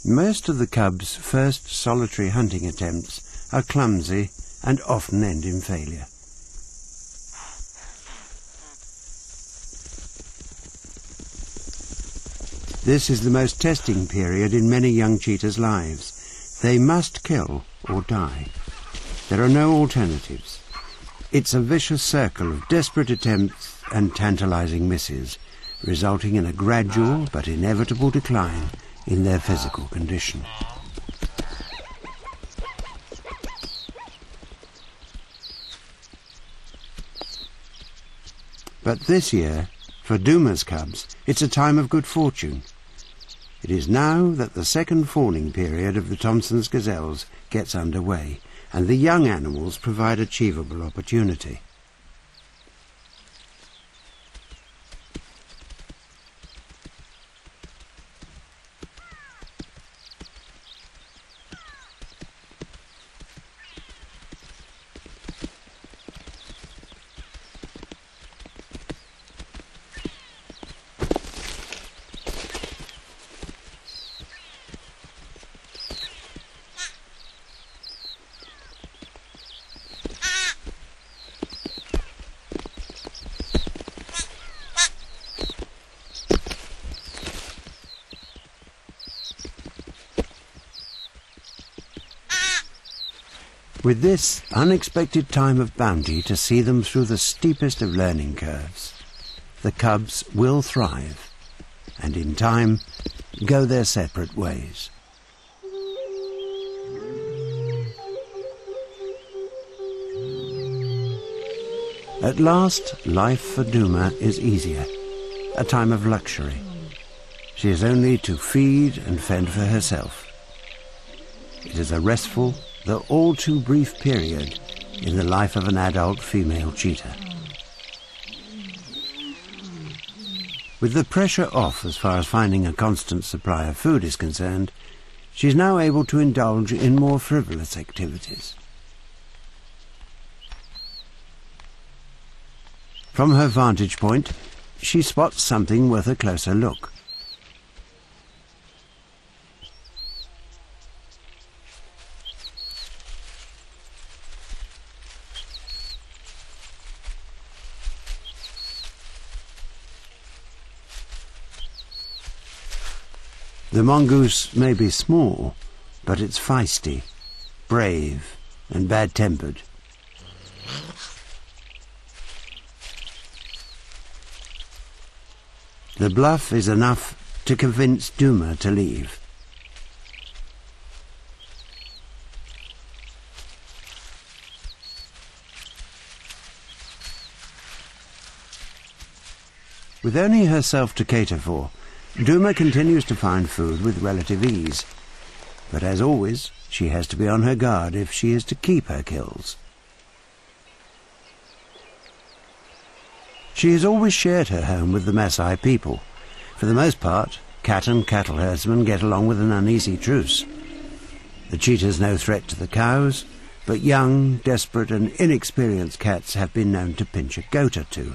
Most of the cubs' first solitary hunting attempts are clumsy and often end in failure. This is the most testing period in many young cheetahs' lives. They must kill or die. There are no alternatives. It's a vicious circle of desperate attempts and tantalizing misses, resulting in a gradual but inevitable decline in their physical condition. But this year, for Duma's cubs, it's a time of good fortune. It is now that the second fawning period of the Thompson's gazelles gets underway, and the young animals provide achievable opportunity. With this unexpected time of bounty to see them through the steepest of learning curves, the cubs will thrive, and in time go their separate ways. At last, life for Duma is easier, a time of luxury. She has only to feed and fend for herself. It is a restful, though all too brief period in the life of an adult female cheetah. With the pressure off as far as finding a constant supply of food is concerned, she is now able to indulge in more frivolous activities. From her vantage point, she spots something worth a closer look. The mongoose may be small, but it's feisty, brave, and bad-tempered. The bluff is enough to convince Duma to leave. With only herself to cater for, Duma continues to find food with relative ease, but as always, she has to be on her guard if she is to keep her kills. She has always shared her home with the Maasai people. For the most part, cat and cattle herdsmen get along with an uneasy truce. The cheetah's no threat to the cows, but young, desperate and inexperienced cats have been known to pinch a goat or two.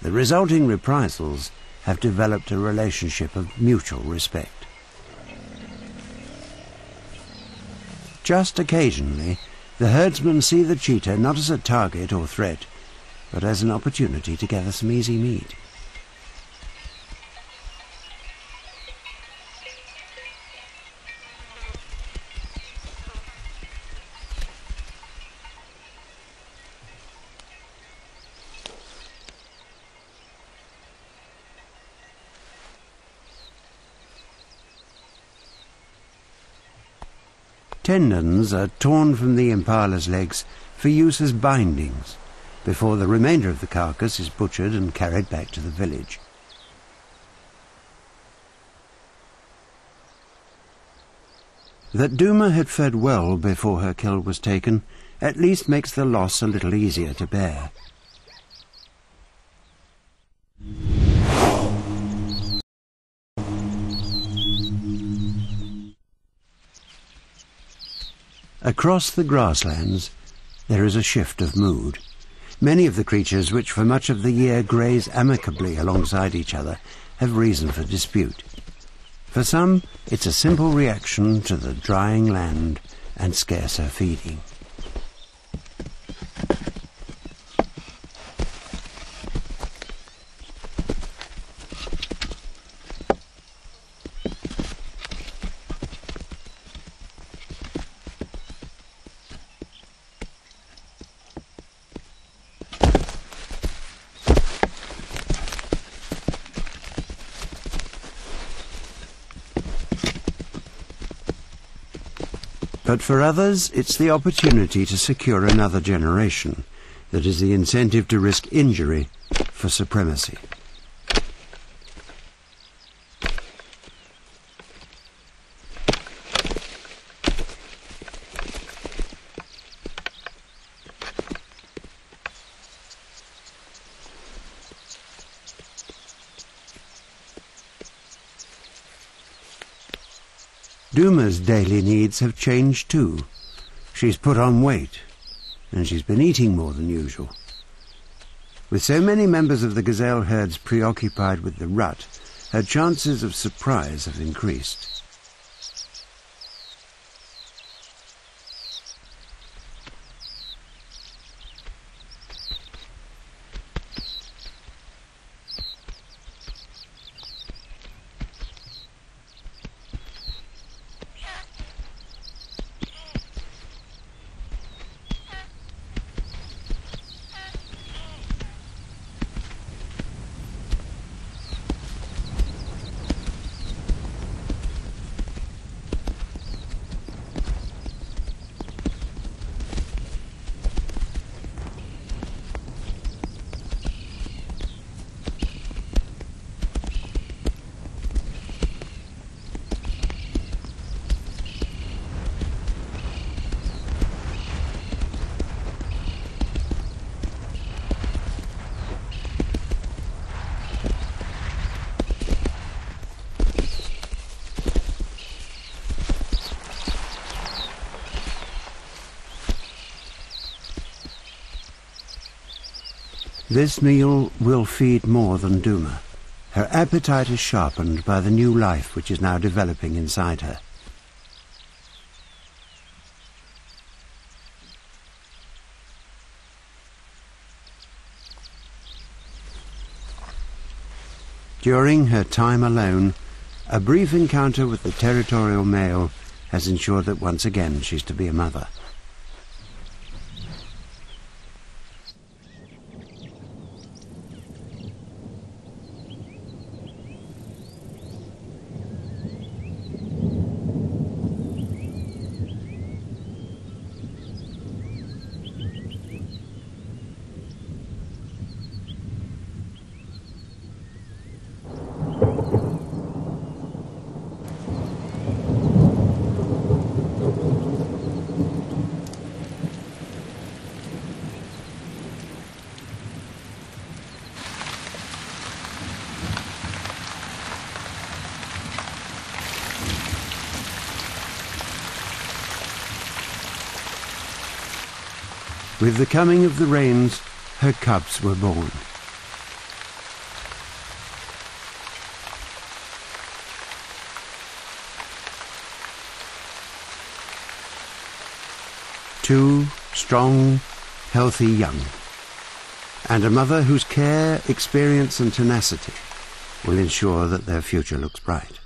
The resulting reprisals have developed a relationship of mutual respect. Just occasionally, the herdsmen see the cheetah not as a target or threat, but as an opportunity to gather some easy meat. Tendons are torn from the impala's legs for use as bindings, before the remainder of the carcass is butchered and carried back to the village. That Duma had fed well before her kill was taken at least makes the loss a little easier to bear. Across the grasslands, there is a shift of mood. Many of the creatures which for much of the year graze amicably alongside each other have reason for dispute. For some, it's a simple reaction to the drying land and scarcer feeding. But for others, it's the opportunity to secure another generation that is the incentive to risk injury for supremacy. Duma's daily needs have changed too. She's put on weight, and she's been eating more than usual. With so many members of the gazelle herds preoccupied with the rut, her chances of surprise have increased. This meal will feed more than Duma. Her appetite is sharpened by the new life which is now developing inside her. During her time alone, a brief encounter with the territorial male has ensured that once again she's to be a mother. With the coming of the rains, her cubs were born. Two strong, healthy young, and a mother whose care, experience and tenacity will ensure that their future looks bright.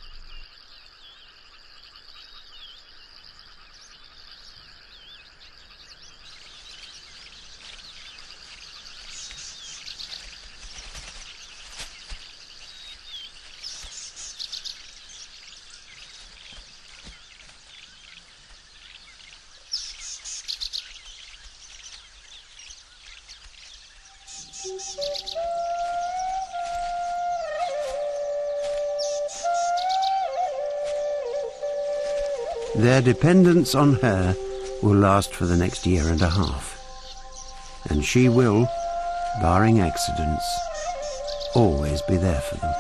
Their dependence on her will last for the next year and a half, and she will, barring accidents, always be there for them.